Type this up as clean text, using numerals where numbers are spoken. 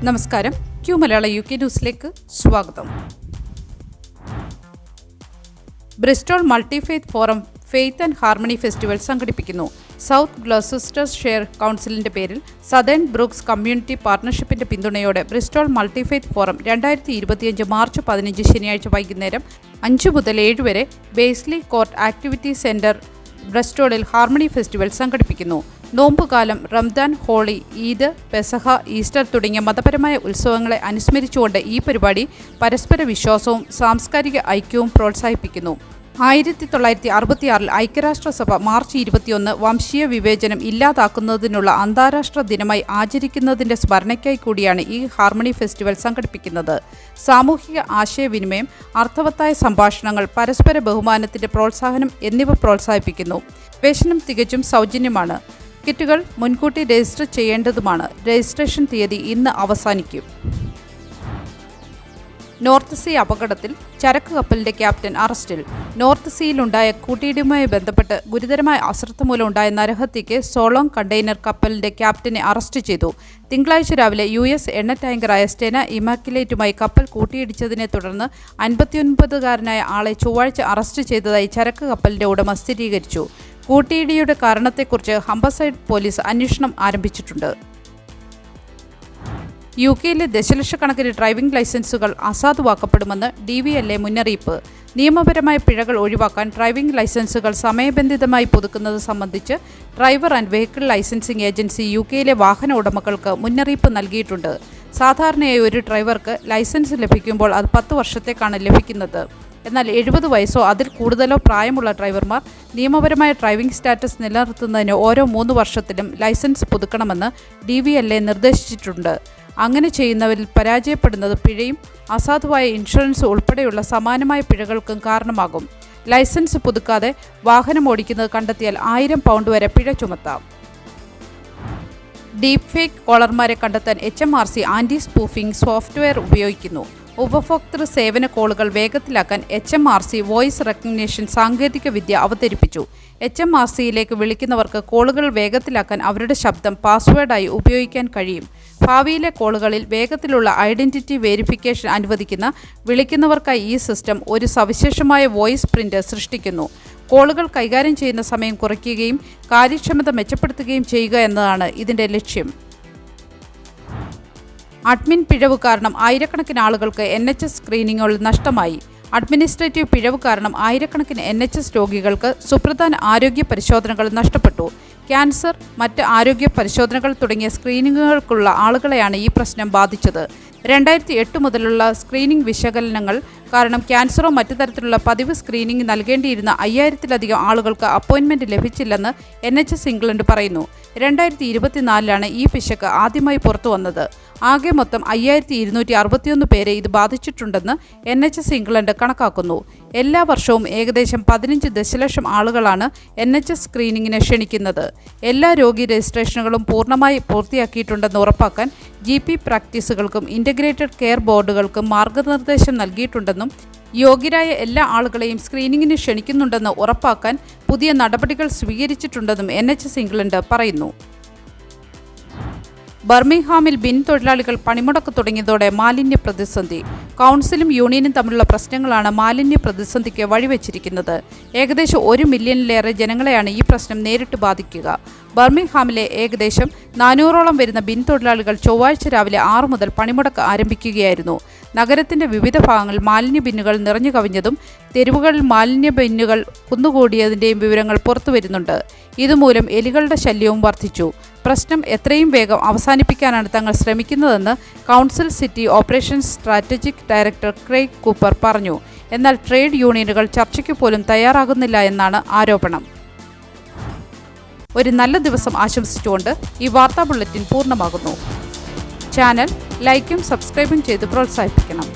നമസ്കാരം, ക്യൂ മലയാള UK ന്യൂസിലേക്ക് സ്വാഗതം. Bristol multifaith forum faith and harmony festival സംഘടിപ്പിക്കുന്നു. സൗത്ത് ഗ്ലോസസ്റ്റർഷെയർ കൗൺസിലിന്റെ പേരിൽ സദേൺ ബ്രൂക്സ് കമ്മ്യൂണിറ്റി പാർട്ണർഷിപ്പിന്റെ പിന്തുണയോടെ ബ്രിസ്റ്റോൾ മൾട്ടിഫെയ്ത്ത് ഫോറം 2025 മാർച്ച് 15 ശനിയാഴ്ച വൈകുന്നേരം 5 മുതൽ 7 വരെ ബേസ്ലി കോർട്ട് ആക്ടിവിറ്റി സെന്റർ ബ്രിസ്റ്റോളിൽ ഹാർമണി ഫെസ്റ്റിവൽ സംഘടിപ്പിക്കുന്നു. നോമ്പുകാലം, റംദാൻ, ഹോളി, ഈദ്, പെസഹ, ഈസ്റ്റർ തുടങ്ങിയ മതപരമായ ഉത്സവങ്ങളെ അനുസ്മരിച്ചുകൊണ്ട് ഈ പരിപാടി പരസ്പര വിശ്വാസവും സാംസ്കാരിക ഐക്യവും പ്രോത്സാഹിപ്പിക്കുന്നു. 1966 ഐക്യരാഷ്ട്രസഭ മാർച്ച് 21 വംശീയ വിവേചനം ഇല്ലാതാക്കുന്നതിനുള്ള അന്താരാഷ്ട്ര ദിനമായി ആചരിക്കുന്നതിൻ്റെ സ്മരണയ്ക്കായി കൂടിയാണ് ഈ ഹാർമണി ഫെസ്റ്റിവൽ സംഘടിപ്പിക്കുന്നത്. സാമൂഹിക ആശയവിനിമയം, അർത്ഥവത്തായ സംഭാഷണങ്ങൾ, പരസ്പര ബഹുമാനത്തിൻ്റെ പ്രോത്സാഹനം എന്നിവ പ്രോത്സാഹിപ്പിക്കുന്നു. പ്രവേശനം തികച്ചും സൗജന്യമാണ്. കിറ്റുകൾ മുൻകൂട്ടി രജിസ്റ്റർ ചെയ്യേണ്ടതുമാണ്. രജിസ്ട്രേഷൻ തീയതി ഇന്ന് അവസാനിക്കും. നോർത്ത് സീ അപകടത്തിൽ ചരക്ക് കപ്പലിന്റെ ക്യാപ്റ്റൻ അറസ്റ്റിൽ. നോർത്ത് സീയിലുണ്ടായ കൂട്ടിയിടിയുമായി ബന്ധപ്പെട്ട് ഗുരുതരമായ അശ്രദ്ധ മൂലം ഉണ്ടായ നരഹത്യയ്ക്ക് സോളോങ് കണ്ടെയ്നർ കപ്പലിന്റെ ക്യാപ്റ്റനെ അറസ്റ്റ് ചെയ്തു. തിങ്കളാഴ്ച രാവിലെ US എണ്ണ ടാങ്കറായ സ്റ്റെന ഇമാക്കുലേറ്റുമായി കപ്പൽ കൂട്ടിയിടിച്ചതിനെ തുടർന്ന് 59-കാരനായ ആളെ ചൊവ്വാഴ്ച അറസ്റ്റ് ചെയ്തതായി ചരക്ക് കപ്പലിന്റെ ഉടമ സ്ഥിരീകരിച്ചു. കൂട്ടിയിടിയുടെ കാരണത്തെക്കുറിച്ച് ഹംബർസൈഡ് പോലീസ് അന്വേഷണം ആരംഭിച്ചിട്ടുണ്ട്. UK-യിലെ ദശലക്ഷക്കണക്കിന് ഡ്രൈവിംഗ് ലൈസൻസുകൾ അസാധുവാക്കപ്പെടുമെന്ന് DVLA മുന്നറിയിപ്പ്. നിയമപരമായ പിഴകൾ ഒഴിവാക്കാൻ ഡ്രൈവിംഗ് ലൈസൻസുകൾ സമയബന്ധിതമായി പുതുക്കുന്നത് സംബന്ധിച്ച് driver and vehicle licensing agency UK-യിലെ വാഹന ഉടമകൾക്ക് മുന്നറിയിപ്പ് നൽകിയിട്ടുണ്ട്. സാധാരണയായി ഒരു ഡ്രൈവർക്ക് ലൈസൻസ് ലഭിക്കുമ്പോൾ അത് 10 വർഷത്തേക്കാണ് ലഭിക്കുന്നത്. എന്നാൽ 70 വയസ്സോ അതിൽ കൂടുതലോ പ്രായമുള്ള ഡ്രൈവർമാർ നിയമപരമായ ഡ്രൈവിംഗ് സ്റ്റാറ്റസ് നിലനിർത്തുന്നതിന് ഓരോ 3 വർഷത്തിലും ലൈസൻസ് പുതുക്കണമെന്ന് DVLA നിർദ്ദേശിച്ചിട്ടുണ്ട്. അങ്ങനെ ചെയ്യുന്നവരിൽ പരാജയപ്പെടുന്നത് പിഴയും അസാധുവായ ഇൻഷുറൻസ് ഉൾപ്പെടെയുള്ള സമാനമായ പിഴകൾക്കും കാരണമാകും. ലൈസൻസ് പുതുക്കാതെ വാഹനം ഓടിക്കുന്നത് കണ്ടെത്തിയാൽ 1000 പൗണ്ട് വരെ പിഴ ചുമത്താം. ഡീപ് ഫേക്ക് കോളർമാരെ കണ്ടെത്താൻ HMRC ആൻറ്റി സ്പൂഫിംഗ് സോഫ്റ്റ്വെയർ ഉപയോഗിക്കുന്നു. ഉപഭോക്തൃ സേവന കോളുകൾ വേഗത്തിലാക്കാൻ HMRC വോയിസ് റെക്കഗ്നിഷൻ സാങ്കേതിക വിദ്യ അവതരിപ്പിച്ചു. HMRCയിലേക്ക് വിളിക്കുന്നവർക്ക് കോളുകൾ വേഗത്തിലാക്കാൻ അവരുടെ ശബ്ദം പാസ്വേഡായി ഉപയോഗിക്കാൻ കഴിയും. ഭാവിയിലെ കോളുകളിൽ വേഗത്തിലുള്ള ഐഡന്റിറ്റി വെരിഫിക്കേഷൻ അനുവദിക്കുന്ന വിളിക്കുന്നവർക്കായി ഈ സിസ്റ്റം ഒരു സവിശേഷമായ വോയിസ് പ്രിന്റ് സൃഷ്ടിക്കുന്നു. കോളുകൾ കൈകാര്യം ചെയ്യുന്ന സമയം കുറയ്ക്കുകയും കാര്യക്ഷമത മെച്ചപ്പെടുത്തുകയും ചെയ്യുക എന്നതാണ് ഇതിൻ്റെ ലക്ഷ്യം. അഡ്മിൻ പിഴവ് കാരണം ആയിരക്കണക്കിന് ആളുകൾക്ക് NHS സ്ക്രീനിങ്ങുകൾ നഷ്ടമായി. അഡ്മിനിസ്ട്രേറ്റീവ് പിഴവ് കാരണം ആയിരക്കണക്കിന് NHS രോഗികൾക്ക് സുപ്രധാന ആരോഗ്യ പരിശോധനകൾ നഷ്ടപ്പെട്ടു. ക്യാൻസർ, മറ്റ് ആരോഗ്യ പരിശോധനകൾ തുടങ്ങിയ സ്ക്രീനിങ്ങുകൾക്കുള്ള ആളുകളെയാണ് ഈ പ്രശ്നം ബാധിച്ചത്. 2008 മുതലുള്ള സ്ക്രീനിംഗ് വിശകലനങ്ങൾ കാരണം ക്യാൻസറോ മറ്റു തരത്തിലുള്ള പതിവ് സ്ക്രീനിംഗ് നൽകേണ്ടിയിരുന്ന 5000-ലധികം ആളുകൾക്ക് അപ്പോയിൻമെൻറ്റ് ലഭിച്ചില്ലെന്ന് NHS ഇംഗ്ലണ്ട് പറയുന്നു. 2024 ഈ പിശക് ആദ്യമായി പുറത്തു വന്നത്. ആകെ മൊത്തം 5261 പേരെ ഇത് ബാധിച്ചിട്ടുണ്ടെന്ന് NHS ഇംഗ്ലണ്ട് കണക്കാക്കുന്നു. എല്ലാ വർഷവും ഏകദേശം 15 ദശലക്ഷം ആളുകളാണ് NHS സ്ക്രീനിങ്ങിന് ക്ഷണിക്കുന്നത്. എല്ലാ രോഗി രജിസ്ട്രേഷനുകളും പൂർണ്ണമായി പൂർത്തിയാക്കിയിട്ടുണ്ടെന്ന് ഉറപ്പാക്കാൻ GP പ്രാക്ടീസുകൾക്കും ഇൻ്റഗ്രേറ്റഡ് കെയർ ബോർഡുകൾക്കും മാർഗനിർദ്ദേശം നൽകിയിട്ടുണ്ടെന്നും യോഗ്യരായ എല്ലാ ആളുകളെയും സ്ക്രീനിങ്ങിന് ക്ഷണിക്കുന്നുണ്ടെന്ന് ഉറപ്പാക്കാൻ പുതിയ നടപടികൾ സ്വീകരിച്ചിട്ടുണ്ടെന്നും NHS ഇംഗ്ലണ്ട് പറയുന്നു. ബർമിംഗ്ഹാമിൽ ബിൻ തൊഴിലാളികൾ പണിമുടക്ക് തുടങ്ങിയതോടെ മാലിന്യ പ്രതിസന്ധി. കൗൺസിലും യൂണിയനും തമ്മിലുള്ള പ്രശ്നങ്ങളാണ് മാലിന്യ പ്രതിസന്ധിക്ക് വഴിവെച്ചിരിക്കുന്നത്. ഏകദേശം 1 മില്യണിലേറെ ജനങ്ങളെയാണ് ഈ പ്രശ്നം നേരിട്ട് ബാധിക്കുക. ബർമിംഗ്ഹാമിലെ ഏകദേശം 400ഓളം വരുന്ന ബിൻ തൊഴിലാളികൾ ചൊവ്വാഴ്ച രാവിലെ 6 മുതൽ പണിമുടക്ക് ആരംഭിക്കുകയായിരുന്നു. നഗരത്തിൻ്റെ വിവിധ ഭാഗങ്ങളിൽ മാലിന്യ ബിന്നുകൾ നിറഞ്ഞു കവിഞ്ഞതും തെരുവുകളിൽ മാലിന്യ ബിന്നുകൾ കുന്നുകൂടിയതിൻ്റെയും വിവരങ്ങൾ പുറത്തുവരുന്നുണ്ട്. ഇതുമൂലം എലികളുടെ ശല്യവും വർദ്ധിച്ചു. പ്രശ്നം എത്രയും വേഗം അവസാനിപ്പിക്കാനാണ് തങ്ങൾ ശ്രമിക്കുന്നതെന്ന് council city operations strategic director Craig Cooper പറഞ്ഞു. എന്നാൽ ട്രേഡ് യൂണിയനുകൾ ചർച്ചയ്ക്ക് പോലും തയ്യാറാകുന്നില്ല എന്നാണ് ആരോപണം. ഒരു നല്ല ദിവസം ആശംസിച്ചുകൊണ്ട് ഈ വാർത്താ ബുള്ളറ്റിൻ പൂർണ്ണമാകുന്നു. ചാനൽ ലൈക്കും സബ്സ്ക്രൈബും ചെയ്ത് പ്രോത്സാഹിപ്പിക്കണം.